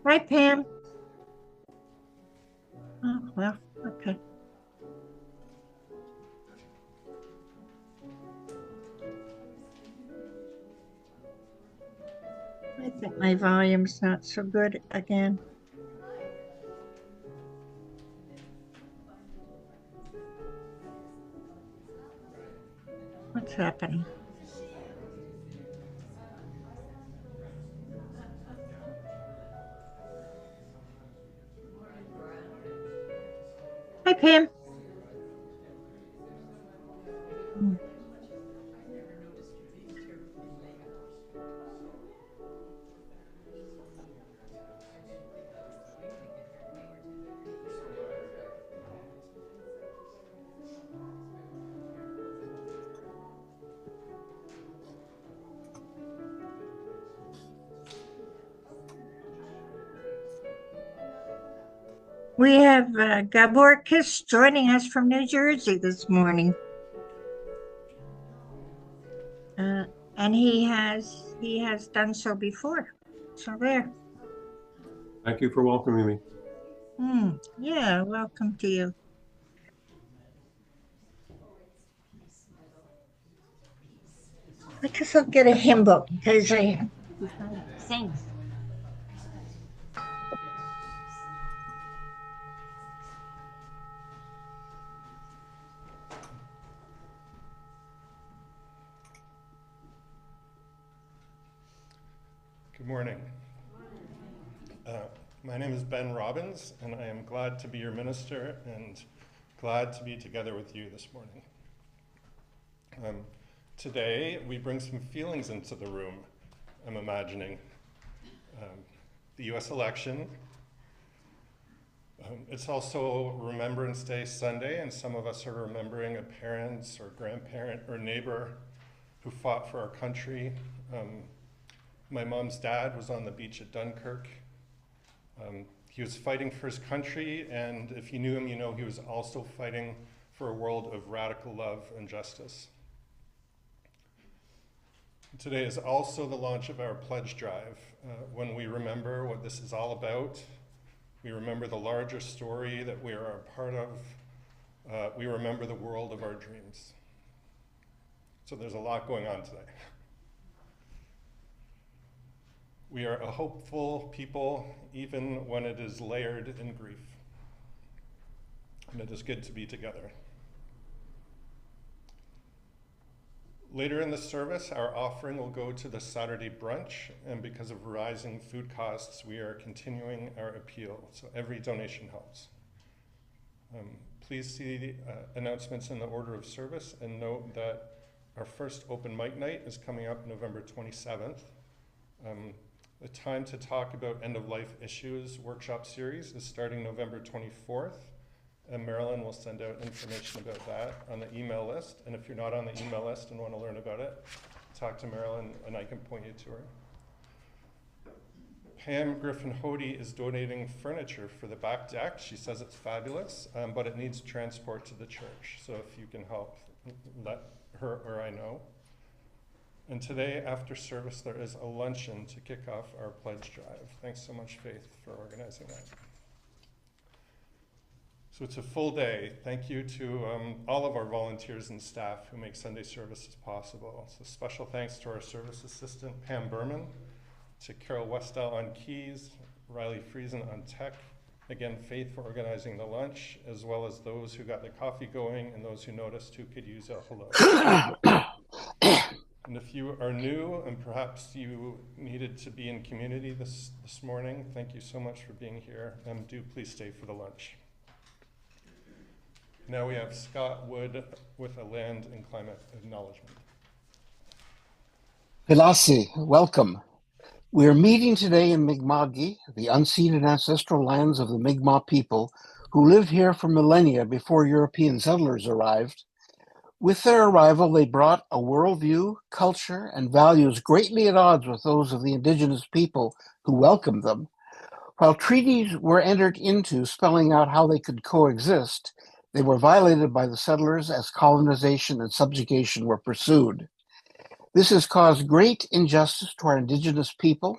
Hi, Pam. Oh, well, okay. I think my volume's not so good again. What's happening? Hi, Pam. Hmm. We have Gabor Kiss joining us from New Jersey this morning. Uh, and he has done so before. So there. Thank you for welcoming me. Yeah, welcome to you. I guess I'll get a hymn book because I sing. Good morning. My name is Ben Robbins, and I am glad to be your minister and glad to be together with you this morning. Today, we bring some feelings into the room, I'm imagining. The US election. It's also Remembrance Day Sunday, and some of us are remembering a parent or grandparent or neighbor who fought for our country. My mom's dad was on the beach at Dunkirk. He was fighting for his country, and if you knew him, you know he was also fighting for a world of radical love and justice. Today is also the launch of our pledge drive. When we remember what this is all about, we remember the larger story that we are a part of. We remember the world of our dreams. So there's a lot going on today. We are a hopeful people, even when it is layered in grief. And it is good to be together. Later in the service, our offering will go to the Saturday brunch, and because of rising food costs, we are continuing our appeal. So every donation helps. Please see the announcements in the order of service, and note that our first open mic night is coming up November 27th. The Time to Talk About End-of-Life Issues workshop series is starting November 24th, and Marilyn will send out information about that on the email list. And if you're not on the email list and want to learn about it, talk to Marilyn and I can point you to her. Pam Griffin-Hody is donating furniture for the back deck. She says it's fabulous, but it needs transport to the church. So if you can help, let her or I know. And today, after service, there is a luncheon to kick off our pledge drive. Thanks so much, Faith, for organizing that. So it's a full day. Thank you to all of our volunteers and staff who make Sunday services possible. So special thanks to our service assistant, Pam Berman, to Carol Westall on keys, Riley Friesen on tech, again, Faith for organizing the lunch, as well as those who got the coffee going and those who noticed who could use a hello. And if you are new and perhaps you needed to be in community this morning, thank you so much for being here, and do please stay for the lunch. Now we have Scott Wood with a land and climate acknowledgement. Pilasi, welcome. We are meeting today in Mi'kma'ki, the unceded ancestral lands of the Mi'kmaq people who lived here for millennia before European settlers arrived. With their arrival, they brought a worldview, culture, and values greatly at odds with those of the indigenous people who welcomed them. While treaties were entered into spelling out how they could coexist, they were violated by the settlers as colonization and subjugation were pursued. This has caused great injustice to our indigenous people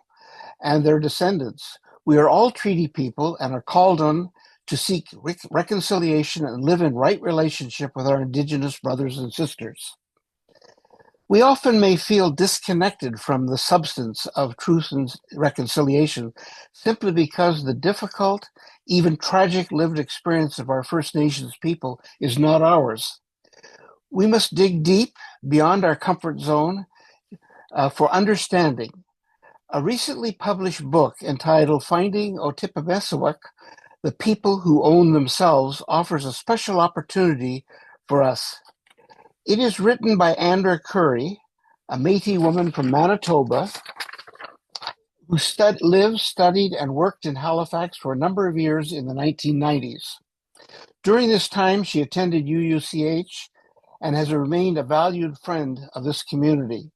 and their descendants, We are all treaty people and are called on to seek reconciliation and live in right relationship with our Indigenous brothers and sisters. We often may feel disconnected from the substance of truth and reconciliation simply because the difficult, even tragic lived experience of our First Nations people is not ours. We must dig deep beyond our comfort zone for understanding. A recently published book entitled Finding Otipemisiwak, The People Who Own Themselves, offers a special opportunity for us. It is written by Andra Curry, a Métis woman from Manitoba, who lived, studied, and worked in Halifax for a number of years in the 1990s. During this time, she attended UUCH and has remained a valued friend of this community.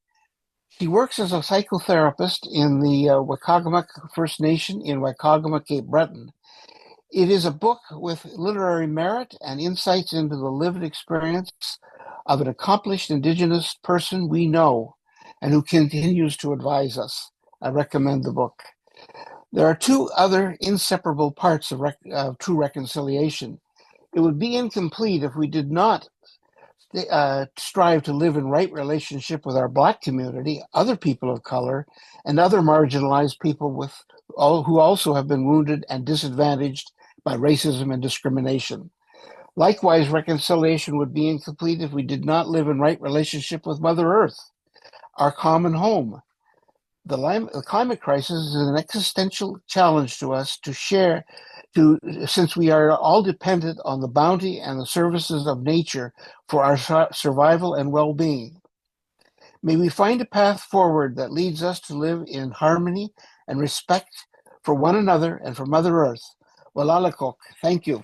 She works as a psychotherapist in the Waikagamuk First Nation in Waikagamuk, Cape Breton. It is a book with literary merit and insights into the lived experience of an accomplished Indigenous person we know and who continues to advise us. I recommend the book. There are two other inseparable parts of true reconciliation. It would be incomplete if we did not strive to live in right relationship with our Black community, other people of color, and other marginalized people who also have been wounded and disadvantaged by racism and discrimination. Likewise, reconciliation would be incomplete if we did not live in right relationship with Mother Earth, our common home. The climate crisis is an existential challenge to us since we are all dependent on the bounty and the services of nature for our survival and well-being. May we find a path forward that leads us to live in harmony and respect for one another and for Mother Earth. Walalakok, thank you.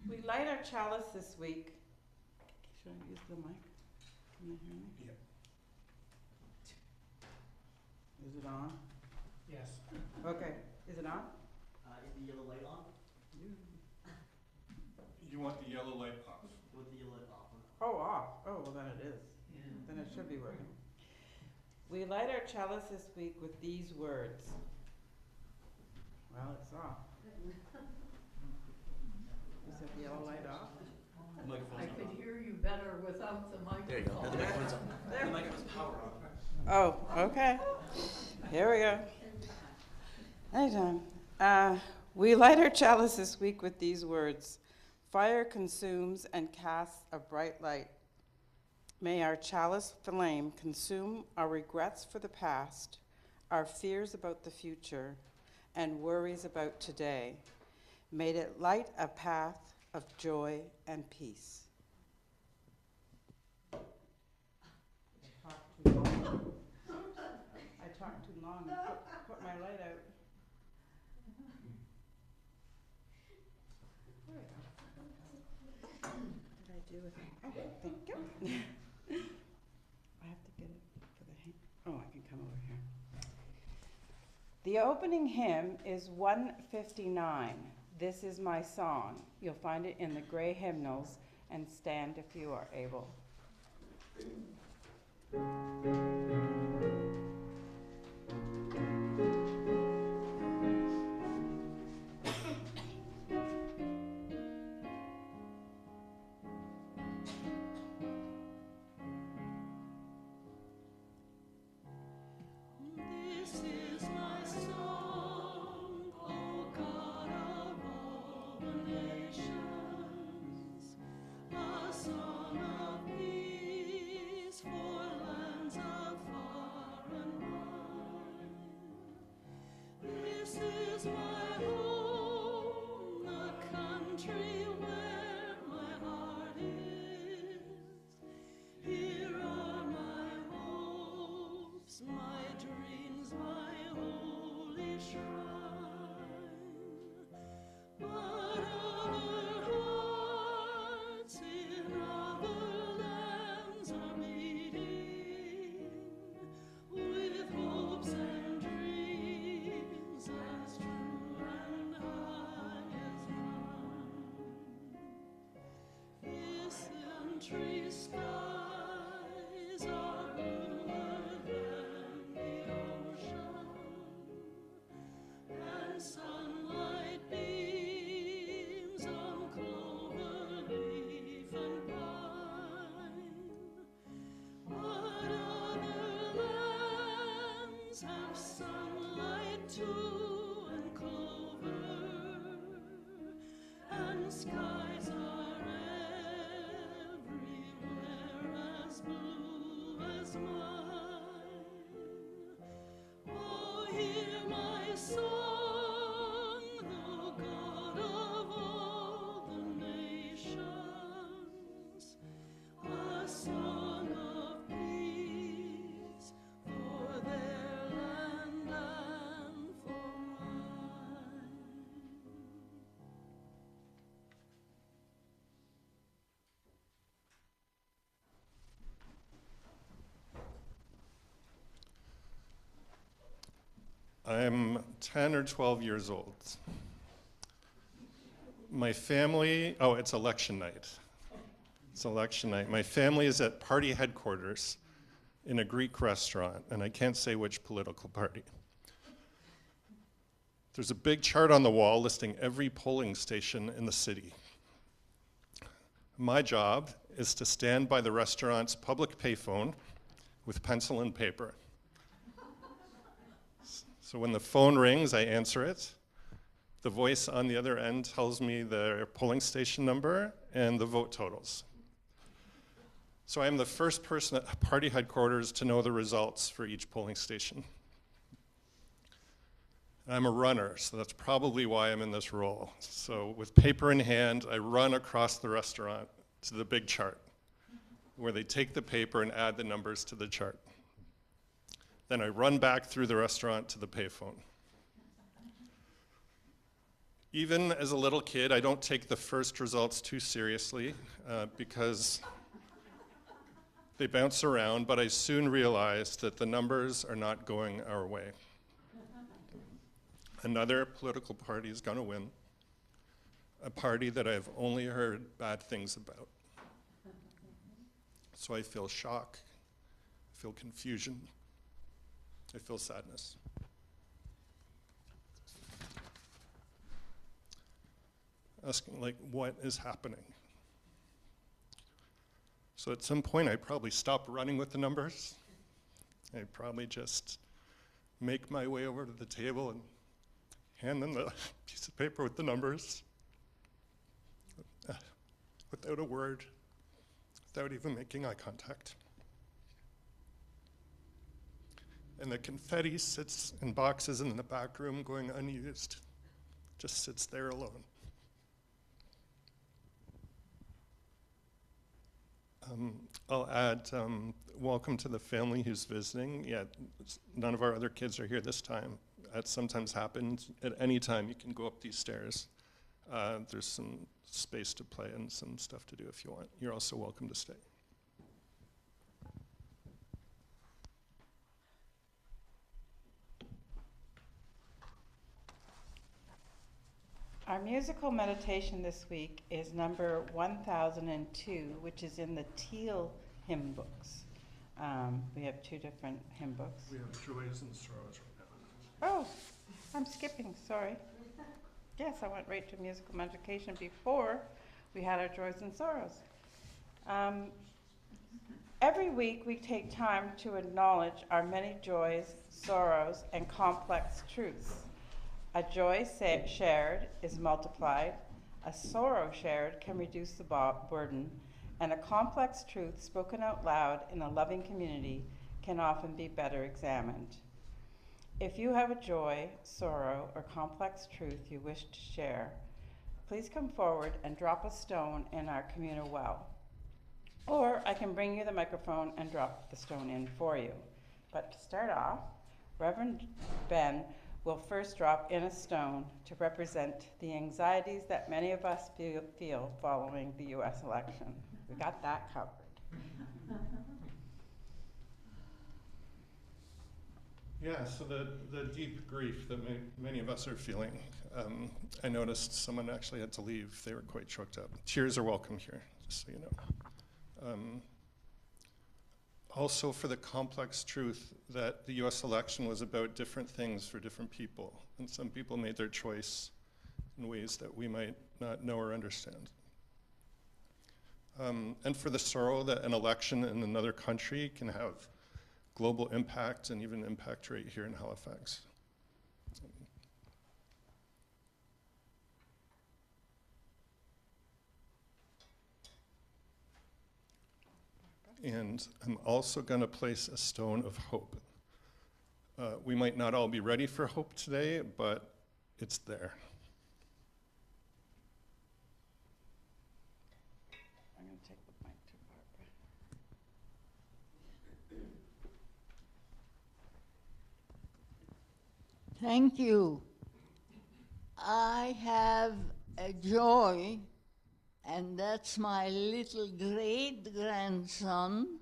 We light our chalice this week. Should I use the mic? Can you hear me? Yep. Is it on? Yes. Okay. Is it on? Is the yellow light on? You want the yellow light off. With the yellow light off. Oh, off. Oh, well, then it is. Yeah. Then it should be working. We light our chalice this week with these words. Well, it's off. Is it the yellow light off? I could hear you better without the microphone. There you go. The microphone's on. The microphone's power on. Oh, okay. Here we go. Anytime. We light our chalice this week with these words. Fire consumes and casts a bright light. May our chalice flame consume our regrets for the past, our fears about the future, and worries about today. May it light a path of joy and peace. I talked too long and put my light out. There we go. What did I do with it? Oh, thank you. I have to get it for the hand. Oh, I can come over here. The opening hymn is 159. This is my song. You'll find it in the gray hymnals, and stand if you are able. skies are bluer than the ocean, and sunlight beams on clover leaf and pine. What other lands have sunlight too, and clover, and skies are everywhere as blue as mine? Oh, hear my song, thou God of all the nations, a song of peace for their land and for mine. I'm 10 or 12 years old. My family, oh, it's election night. It's election night. My family is at party headquarters in a Greek restaurant, and I can't say which political party. There's a big chart on the wall listing every polling station in the city. My job is to stand by the restaurant's public payphone with pencil and paper. So when the phone rings, I answer it. The voice on the other end tells me the polling station number and the vote totals. So I am the first person at party headquarters to know the results for each polling station. I'm a runner, so that's probably why I'm in this role. So with paper in hand, I run across the restaurant to the big chart, where they take the paper and add the numbers to the chart. Then I run back through the restaurant to the payphone. Even as a little kid, I don't take the first results too seriously because they bounce around, but I soon realized that the numbers are not going our way. Another political party is going to win, a party that I've only heard bad things about. So I feel shock, I feel confusion, I feel sadness. Asking, like, what is happening? So at some point, I probably stop running with the numbers. I probably just make my way over to the table and hand them the piece of paper with the numbers without a word, without even making eye contact. And the confetti sits in boxes in the back room going unused, just sits there alone. I'll add, welcome to the family who's visiting. Yeah, none of our other kids are here this time. That sometimes happens. At any time, you can go up these stairs. There's some space to play and some stuff to do if you want. You're also welcome to stay. Our musical meditation this week is number 1002, which is in the Teal hymn books. We have two different hymn books. We have joys and sorrows right now. Oh, I'm skipping, sorry. Yes, I went right to musical meditation before we had our joys and sorrows. Every week we take time to acknowledge our many joys, sorrows, and complex truths. A joy shared is multiplied, a sorrow shared can reduce the burden, and a complex truth spoken out loud in a loving community can often be better examined. If you have a joy, sorrow, or complex truth you wish to share, please come forward and drop a stone in our communal well. Or I can bring you the microphone and drop the stone in for you. But to start off, Reverend Ben will first drop in a stone to represent the anxieties that many of us feel following the U.S. election. We got that covered. Yeah, so the deep grief that many of us are feeling. I noticed someone actually had to leave. They were quite choked up. Tears are welcome here, just so you Also for the complex truth that the US election was about different things for different people, and some people made their choice in ways that we might not know or understand. And for the sorrow that an election in another country can have global impact and even impact right here in Halifax. And I'm also going to place a stone of hope. We might not all be ready for hope today, but it's there. I'm going to take the mic to Barbara. Thank you. I have a joy, and that's my little great-grandson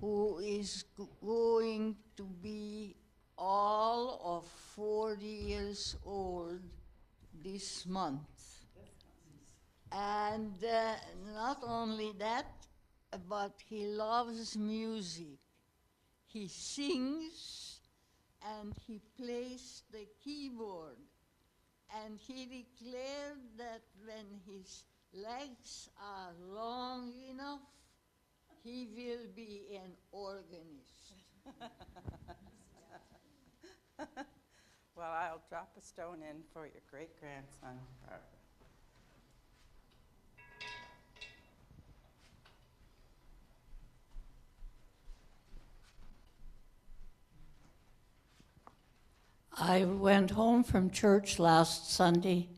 who is going to be all of 40 years old this month. And not only that, but he loves music. He sings and he plays the keyboard. And he declared that when his legs are long enough, he will be an organist. Well, I'll drop a stone in for your great-grandson, Barbara. I went home from church last Sunday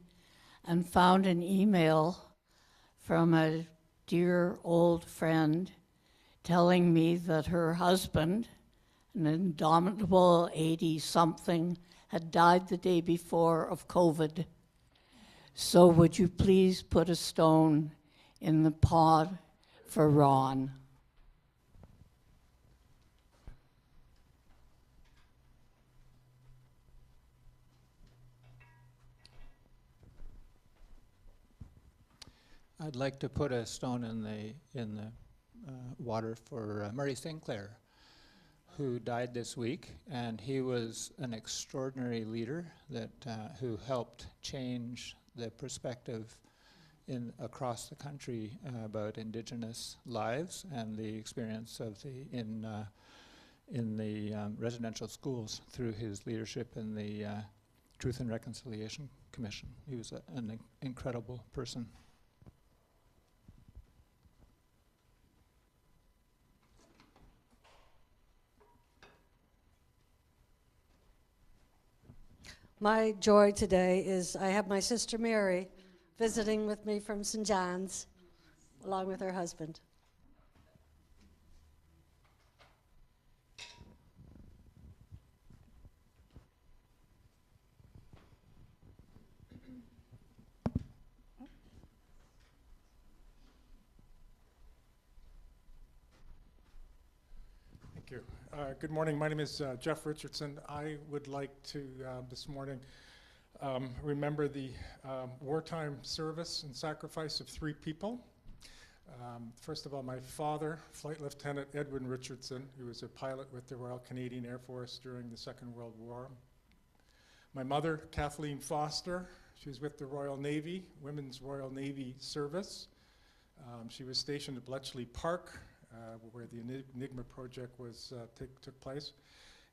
and found an email from a dear old friend telling me that her husband, an indomitable 80-something, had died the day before of COVID. So would you please put a stone in the pod for Ron? I'd like to put a stone in the water for Murray Sinclair, who died this week, and he was an extraordinary leader that who helped change the perspective across the country about Indigenous lives and the experience of in the residential schools through his leadership in the Truth and Reconciliation Commission. He was an incredible person. My joy today is I have my sister Mary visiting with me from St. John's, along with her husband. Thank you. Good morning. My name is Jeff Richardson. I would like to this morning remember the wartime service and sacrifice of 3 people. First of all, my father, Flight Lieutenant Edwin Richardson, who was a pilot with the Royal Canadian Air Force during the Second World War. My mother, Kathleen Foster, she was with the Royal Navy, Women's Royal Navy Service. She was stationed at Bletchley Park, where the Enigma project was took place.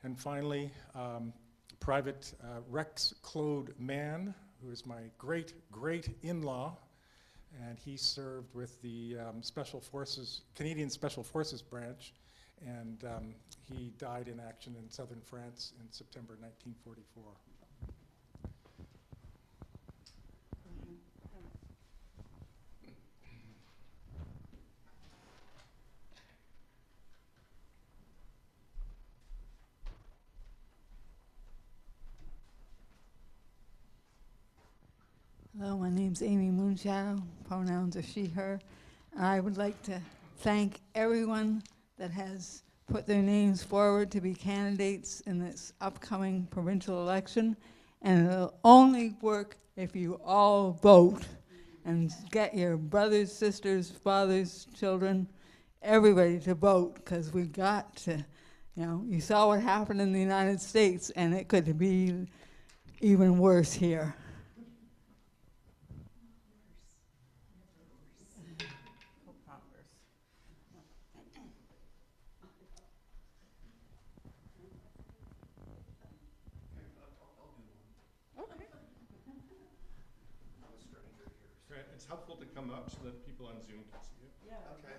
And finally, Private Rex Claude Mann, who is my great-in-law, and he served with the Special Forces, Canadian Special Forces branch, and he died in action in southern France in September 1944. Hello, my name's Amy Moonshadow, pronouns are she, her. I would like to thank everyone that has put their names forward to be candidates in this upcoming provincial election, and it'll only work if you all vote. and get your brothers, sisters, fathers, children, everybody to vote, because we got to, you saw what happened in the United States, and it could be even worse here. It's helpful to come up so that people on Zoom can see it. Yeah. Okay.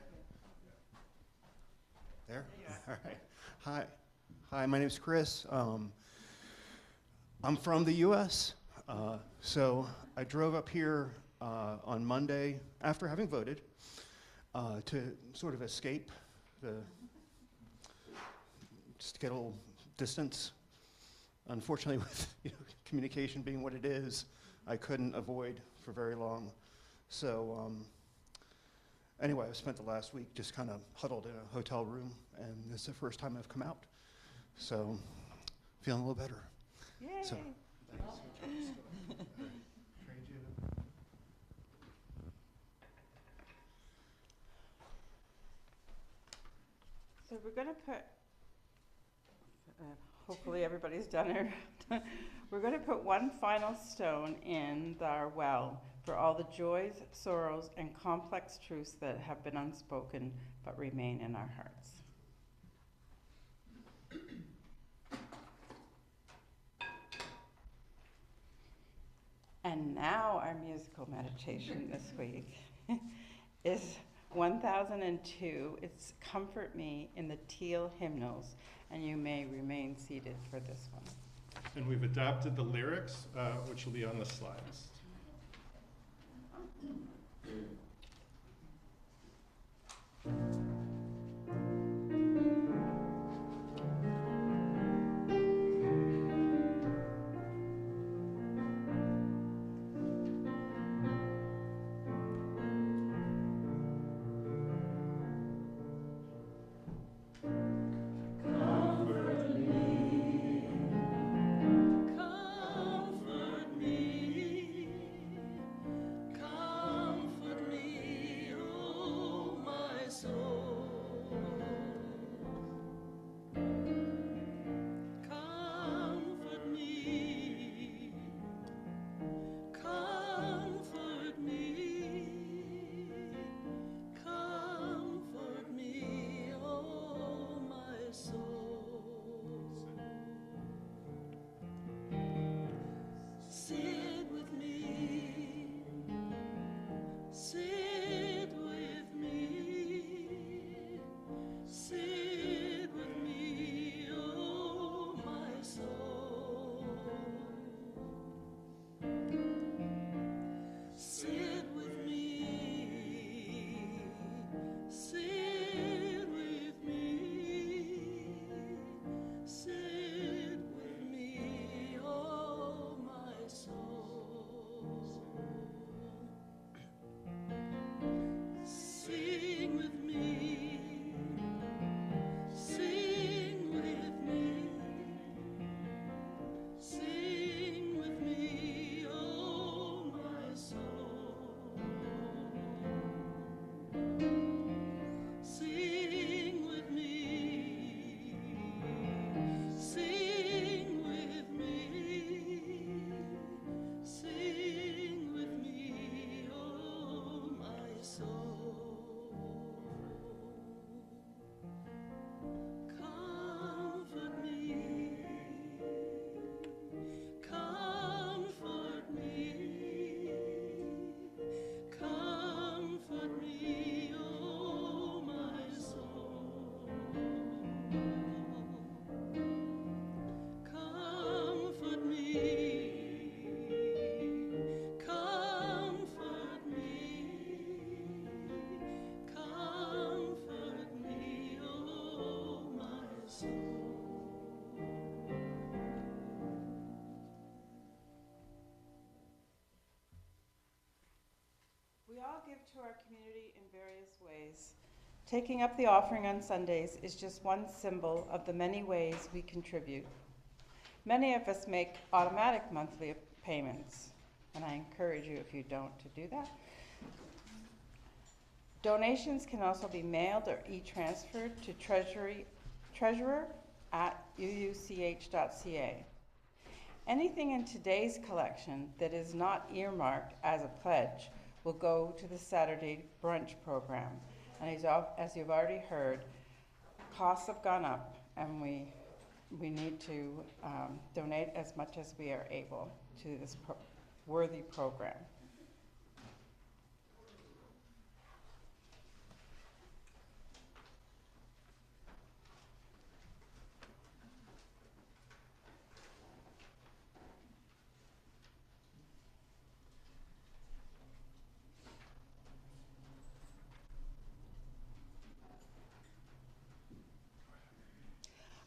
There? All right. Hi, my name's Chris. I'm from the U.S., so I drove up here on Monday after having voted to sort of escape, just to get a little distance. Unfortunately, with communication being what it is, I couldn't avoid for very long. So anyway, I've spent the last week just kind of huddled in a hotel room, and this is the first time I've come out. So feeling a little better. Yay. So, So we're going to put, hopefully everybody's done it. We're going to put one final stone in our well for all the joys, sorrows, and complex truths that have been unspoken but remain in our hearts. And now our musical meditation this week is 1002. It's Comfort Me in the Teal Hymnals, and you may remain seated for this one. And we've adapted the lyrics, which will be on the slides. We all give to our community in various ways. Taking up the offering on Sundays is just one symbol of the many ways we contribute. Many of us make automatic monthly payments, and I encourage you, if you don't, to do that. Donations can also be mailed or e-transferred to treasurer@uuch.ca. Anything in today's collection that is not earmarked as a pledge will go to the Saturday brunch program. And as you've already heard, costs have gone up, and we need to donate as much as we are able to this worthy program.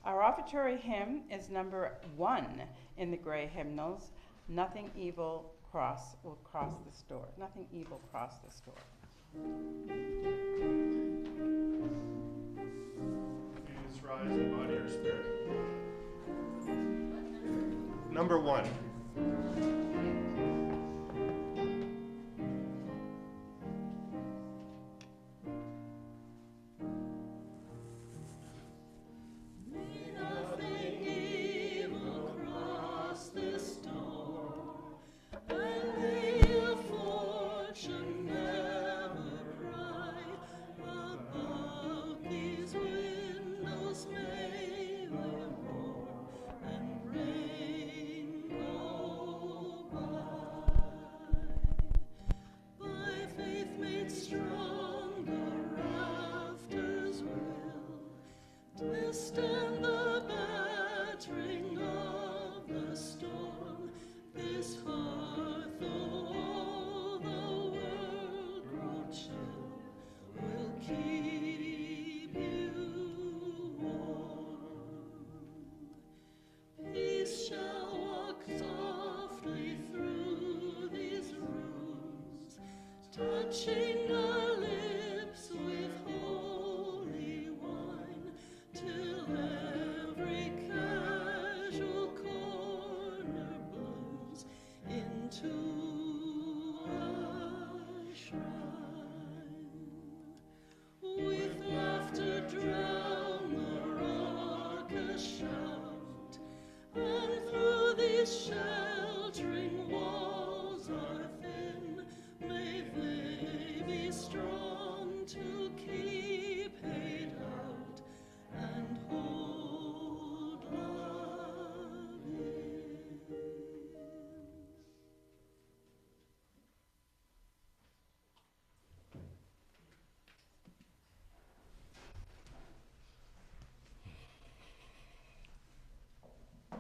Our offertory hymn is number 1 in the Gray hymnals, Nothing Evil will cross this door. Nothing evil cross this door. Please rise in body or spirit. Number 1. Stand the battering of the storm, this hearth, though all the world grow chill, will keep you warm. Peace shall walk softly through these rooms, touching our lips with holy wine, till every casual corner blooms into a shrine. With laughter drown the raucous shout, and through these sheltering walls are thin, may they be strong to keep hate out and hold love in.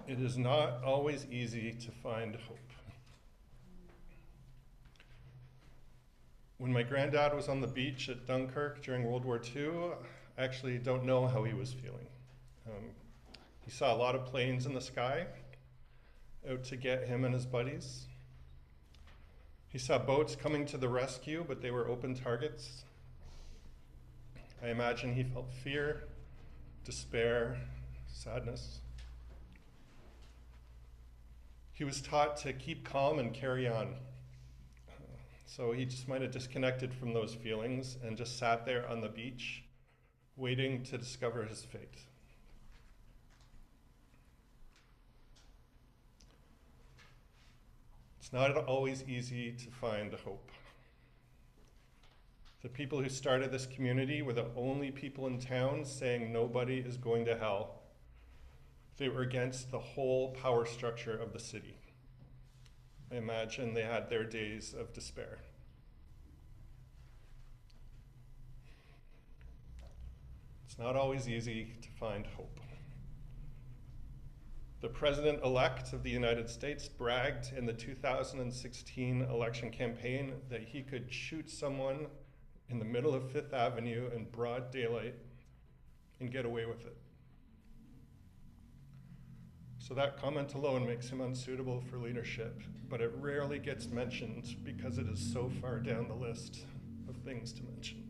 It is not always easy to find hope. When my granddad was on the beach at Dunkirk during World War II, I actually don't know how he was feeling. He saw a lot of planes in the sky out to get him and his buddies. He saw boats coming to the rescue, but they were open targets. I imagine he felt fear, despair, sadness. He was taught to keep calm and carry on. So he just might have disconnected from those feelings and just sat there on the beach, waiting to discover his fate. It's not always easy to find hope. The people who started this community were the only people in town saying nobody is going to hell. They were against the whole power structure of the city. I imagine they had their days of despair. It's not always easy to find hope. The president-elect of the United States bragged in the 2016 election campaign that he could shoot someone in the middle of Fifth Avenue in broad daylight and get away with it. So that comment alone makes him unsuitable for leadership, but it rarely gets mentioned because it is so far down the list of things to mention.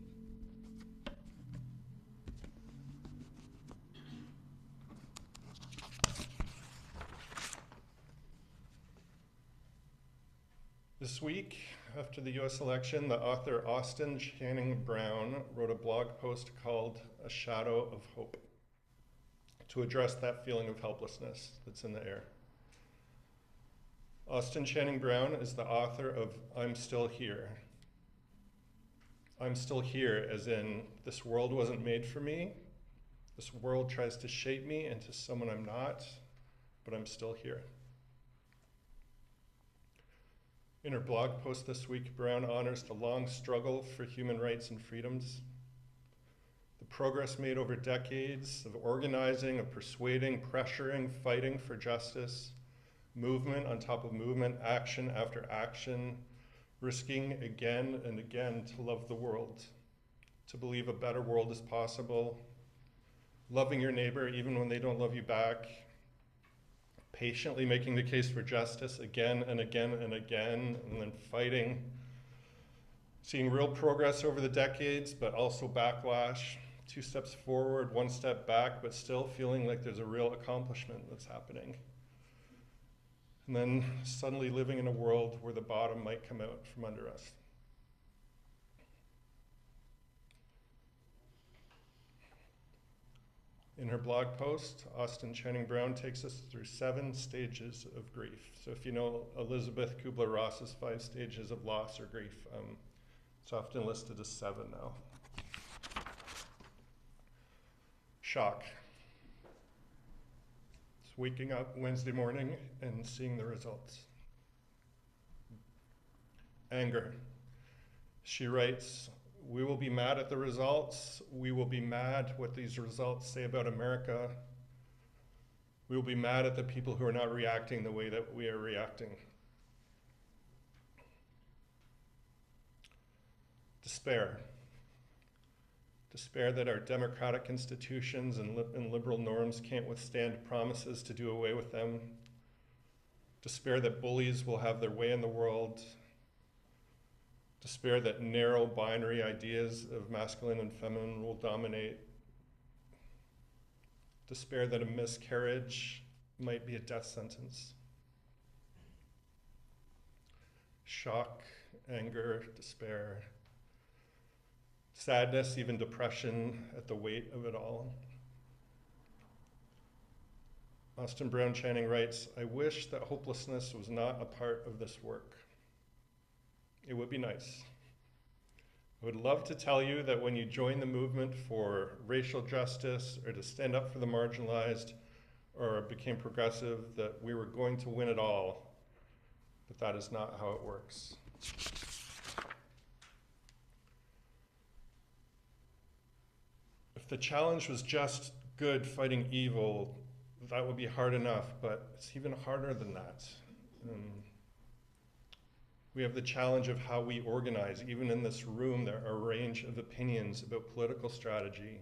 This week, after the US election, the author Austin Channing Brown wrote a blog post called A Shadow of Hope to address that feeling of helplessness that's in the air. Austin Channing Brown is the author of I'm Still Here. I'm still here, as in, this world wasn't made for me. This world tries to shape me into someone I'm not, but I'm still here. In her blog post this week, Brown honors the long struggle for human rights and freedoms, the progress made over decades of organizing, of persuading, pressuring, fighting for justice, movement on top of movement, action after action, risking again and again to love the world, to believe a better world is possible, loving your neighbor even when they don't love you back, patiently making the case for justice again and again and again, and then fighting, seeing real progress over the decades, but also backlash, 2 steps forward, 1 step back, but still feeling like there's a real accomplishment that's happening. And then suddenly living in a world where the bottom might come out from under us. In her blog post, Austin Channing Brown takes us through 7 stages of grief. So if you know Elizabeth Kubler-Ross's 5 stages of loss or grief, it's often listed as 7 now. Shock. It's waking up Wednesday morning and seeing the results. Anger. She writes, "We will be mad at the results. We will be mad what these results say about America. We will be mad at the people who are not reacting the way that we are reacting." Despair. Despair that our democratic institutions and liberal norms can't withstand promises to do away with them. Despair that bullies will have their way in the world. Despair that narrow binary ideas of masculine and feminine will dominate. Despair that a miscarriage might be a death sentence. Shock, anger, despair, sadness, even depression at the weight of it all. Austin Brown Channing writes, "I wish that hopelessness was not a part of this work. It would be nice. I would love to tell you that when you join the movement for racial justice or to stand up for the marginalized or became progressive, that we were going to win it all, but that is not how it works." If the challenge was just good fighting evil, that would be hard enough, but it's even harder than that. We have the challenge of how we organize. Even in this room, there are a range of opinions about political strategy,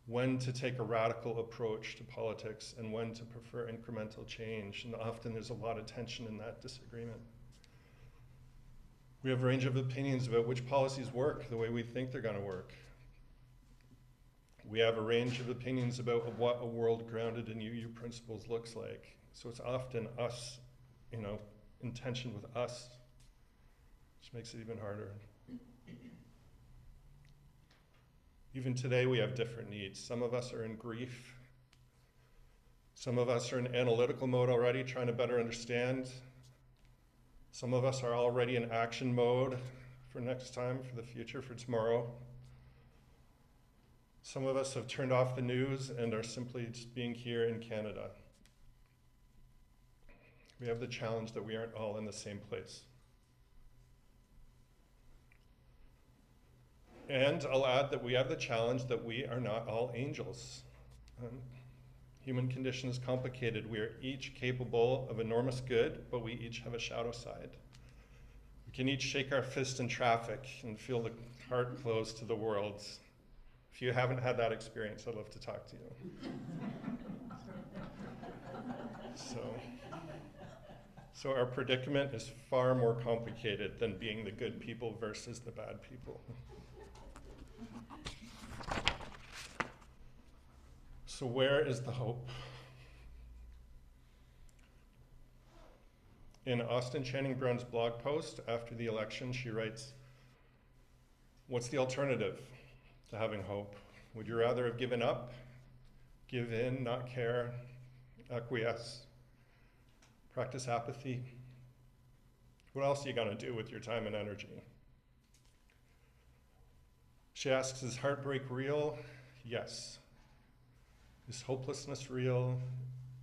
when to take a radical approach to politics and when to prefer incremental change. And often there's a lot of tension in that disagreement. We have a range of opinions about which policies work the way we think they're going to work. We have a range of opinions about what a world grounded in UU principles looks like. So it's often us, in tension with us, which makes it even harder. Even today, we have different needs. Some of us are in grief. Some of us are in analytical mode already, trying to better understand. Some of us are already in action mode for next time, for the future, for tomorrow. Some of us have turned off the news and are simply just being here in Canada. We have the challenge that we aren't all in the same place. And I'll add that we have the challenge that we are not all angels. Human condition is complicated. We are each capable of enormous good, but we each have a shadow side. We can each shake our fist in traffic and feel the heart close to the world. If you haven't had that experience, I'd love to talk to you. So our predicament is far more complicated than being the good people versus the bad people. So where is the hope? In Austin Channing Brown's blog post after the election, she writes, "What's the alternative to having hope? Would you rather have given up, give in, not care, acquiesce, practice apathy? What else are you going to do with your time and energy?" She asks, is heartbreak real? Yes. Is hopelessness real?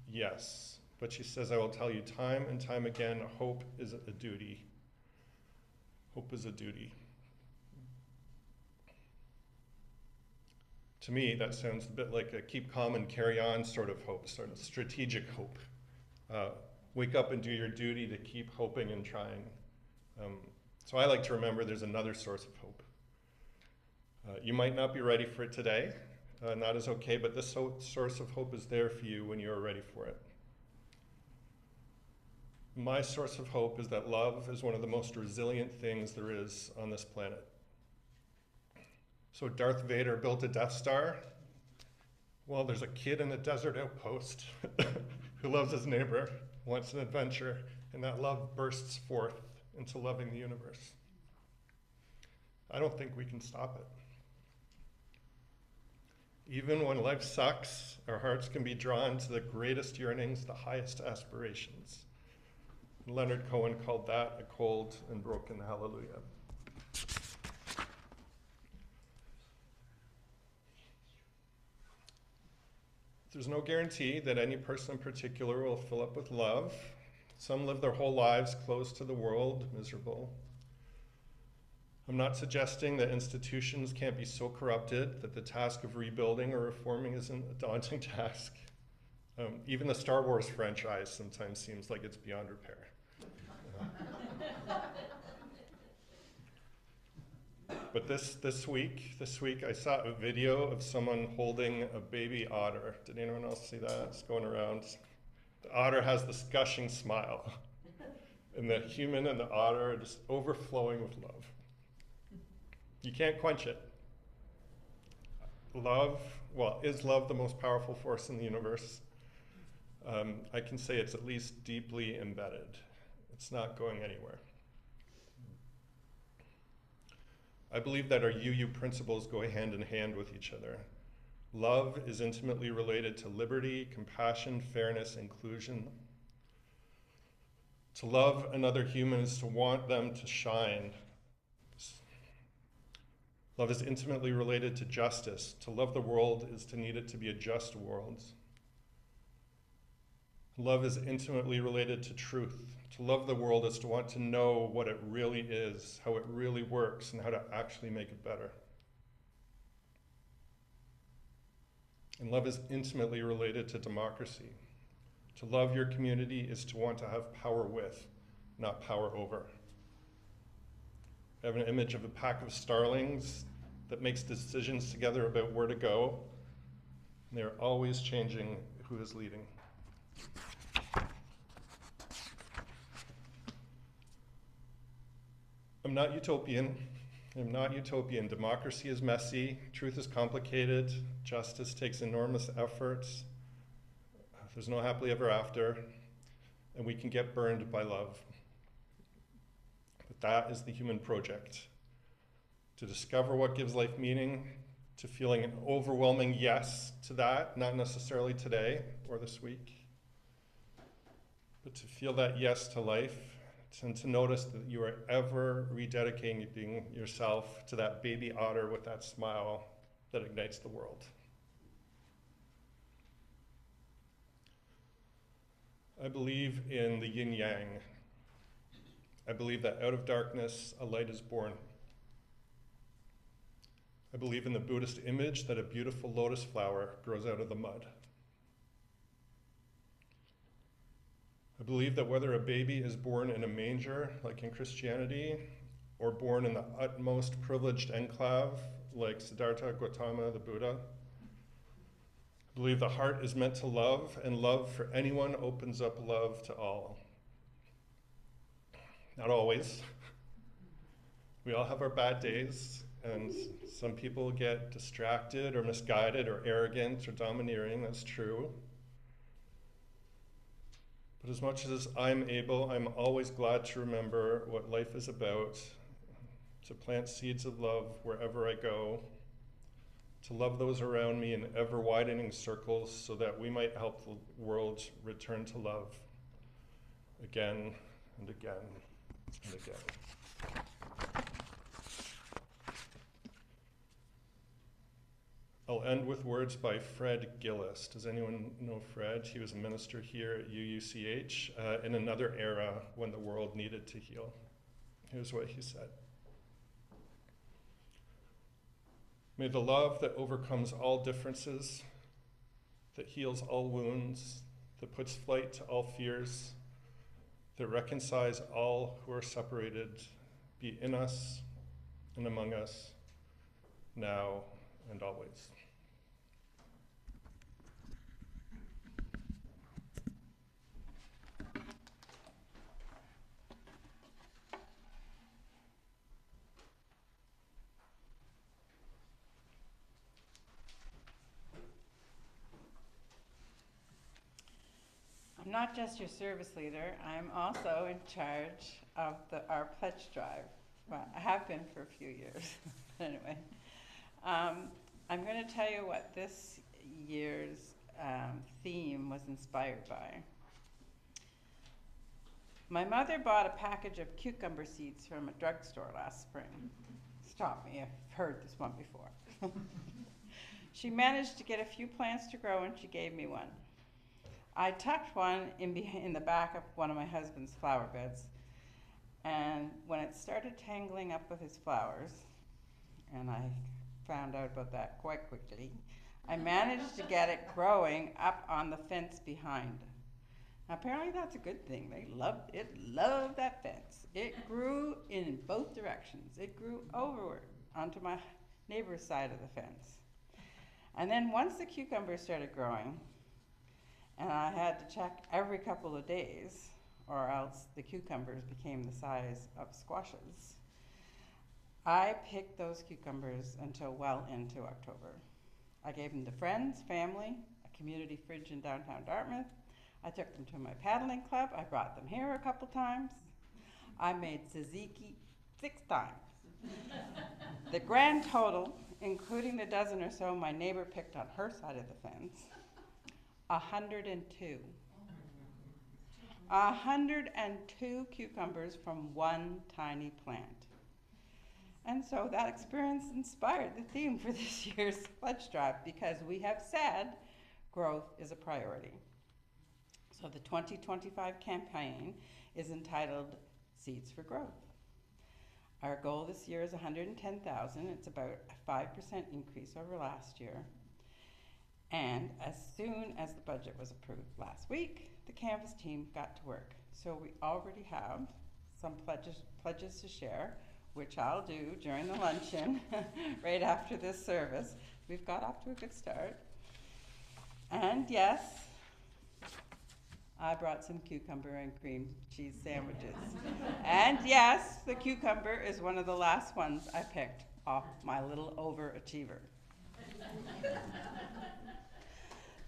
Yes. But she says, I will tell you time and time again, hope is a duty. Hope is a duty. To me, that sounds a bit like a keep calm and carry on sort of hope, sort of strategic hope. Wake up and do your duty to keep hoping and trying. So I like to remember there's another source of hope. You might not be ready for it today, and that is okay, but this source of hope is there for you when you are ready for it. My source of hope is that love is one of the most resilient things there is on this planet. So Darth Vader built a Death Star. Well, there's a kid in a desert outpost who loves his neighbor, wants an adventure, and that love bursts forth into loving the universe. I don't think we can stop it. Even when life sucks, our hearts can be drawn to the greatest yearnings, the highest aspirations. Leonard Cohen called that a cold and broken hallelujah. There's no guarantee that any person in particular will fill up with love. Some live their whole lives closed to the world, miserable. I'm not suggesting that institutions can't be so corrupted that the task of rebuilding or reforming isn't a daunting task. Even the Star Wars franchise sometimes seems like it's beyond repair. But this week I saw a video of someone holding a baby otter. Did anyone else see that? It's going around. The otter has this gushing smile. And the human and the otter are just overflowing with love. You can't quench it. Love, well, is love the most powerful force in the universe? I can say it's at least deeply embedded. It's not going anywhere. I believe that our UU principles go hand in hand with each other. Love is intimately related to liberty, compassion, fairness, inclusion. To love another human is to want them to shine. Love is intimately related to justice. To love the world is to need it to be a just world. Love is intimately related to truth. To love the world is to want to know what it really is, how it really works, and how to actually make it better. And love is intimately related to democracy. To love your community is to want to have power with, not power over. I have an image of a pack of starlings that makes decisions together about where to go. And they're always changing who is leading. I'm not utopian. Democracy is messy. Truth is complicated. Justice takes enormous efforts. There's no happily ever after. And we can get burned by love. But that is the human project. To discover what gives life meaning, to feeling an overwhelming yes to that, not necessarily today or this week, but to feel that yes to life, and to notice that you are ever rededicating yourself to that baby otter with that smile that ignites the world. I believe in the yin-yang. I believe that out of darkness, a light is born. I believe in the Buddhist image that a beautiful lotus flower grows out of the mud. I believe that whether a baby is born in a manger, like in Christianity, or born in the utmost privileged enclave, like Siddhartha Gautama, the Buddha, I believe the heart is meant to love, and love for anyone opens up love to all. Not always. We all have our bad days, and some people get distracted or misguided or arrogant or domineering, that's true. But as much as I'm able, I'm always glad to remember what life is about, to plant seeds of love wherever I go, to love those around me in ever-widening circles so that we might help the world return to love again and again and again. I'll end with words by Fred Gillis. Does anyone know Fred? He was a minister here at UUCH in another era when the world needed to heal. Here's what he said. May the love that overcomes all differences, that heals all wounds, that puts flight to all fears, that reconciles all who are separated, be in us and among us, now and always. I'm not just your service leader, I'm also in charge of our pledge drive. Well, I have been for a few years, anyway. I'm going to tell you what this year's theme was inspired by. My mother bought a package of cucumber seeds from a drugstore last spring. Stop me, I've heard this one before. She managed to get a few plants to grow and she gave me one. I tucked one in the back of one of my husband's flower beds, and when it started tangling up with his flowers, and I found out about that quite quickly, I managed to get it growing up on the fence behind. Now, apparently that's a good thing. Loved that fence. It grew in both directions. It grew over onto my neighbor's side of the fence. And then once the cucumbers started growing, and I had to check every couple of days, or else the cucumbers became the size of squashes, I picked those cucumbers until well into October. I gave them to friends, family, a community fridge in downtown Dartmouth. I took them to my paddling club. I brought them here a couple times. I made tzatziki 6 times. The grand total, including the dozen or so my neighbor picked on her side of the fence, 102. 102 cucumbers from one tiny plant. And so that experience inspired the theme for this year's pledge drive, because we have said growth is a priority. So the 2025 campaign is entitled Seeds for Growth. Our goal this year is 110,000. It's about a 5% increase over last year. And as soon as the budget was approved last week, the Canvas team got to work. So we already have some pledges to share, which I'll do during the luncheon right after this service. We've got off to a good start. And yes, I brought some cucumber and cream cheese sandwiches. And yes, the cucumber is one of the last ones I picked off my little overachiever.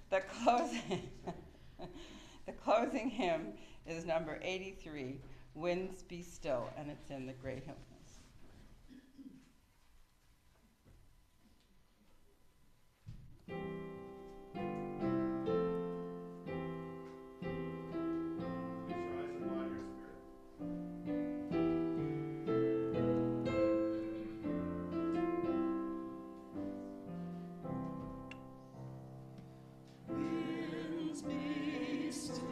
The closing hymn is number 83, Winds Be Still, and it's in the Great Hymnals. Winds be still,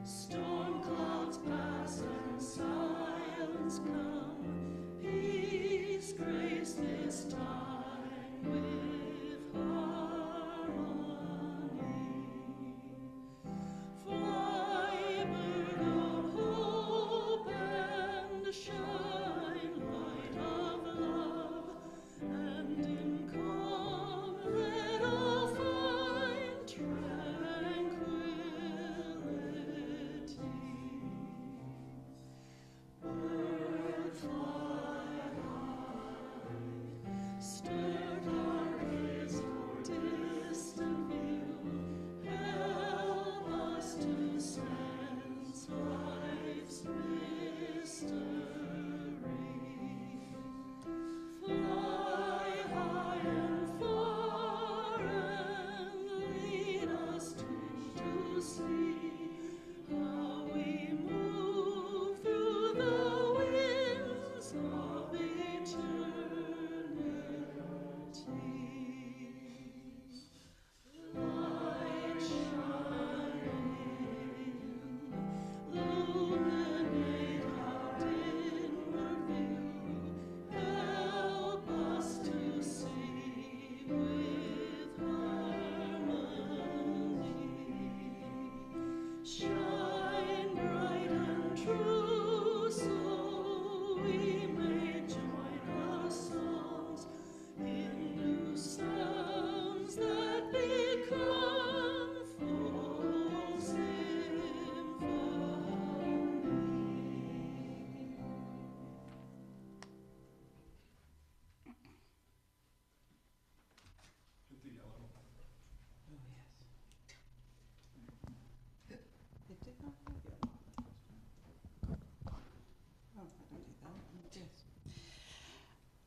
storm clouds pass and silence come. Peace grace this time with harmony. Fly, bird of hope, and shine, light of love, and in calm let all find treasure.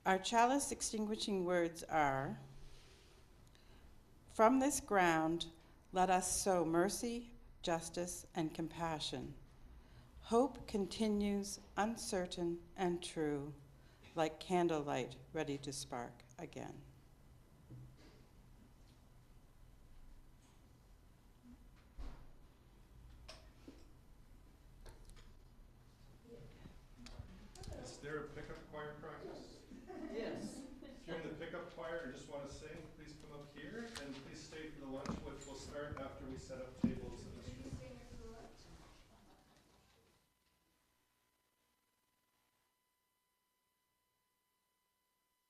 Our chalice extinguishing words are, "From this ground, let us sow mercy, justice, and compassion. Hope continues uncertain and true, like candlelight ready to spark again." Is there a pickup choir practice? Yes. If you're in the pickup choir or just want to sing, please come up here, and please stay for the lunch, which will start after we set up tables.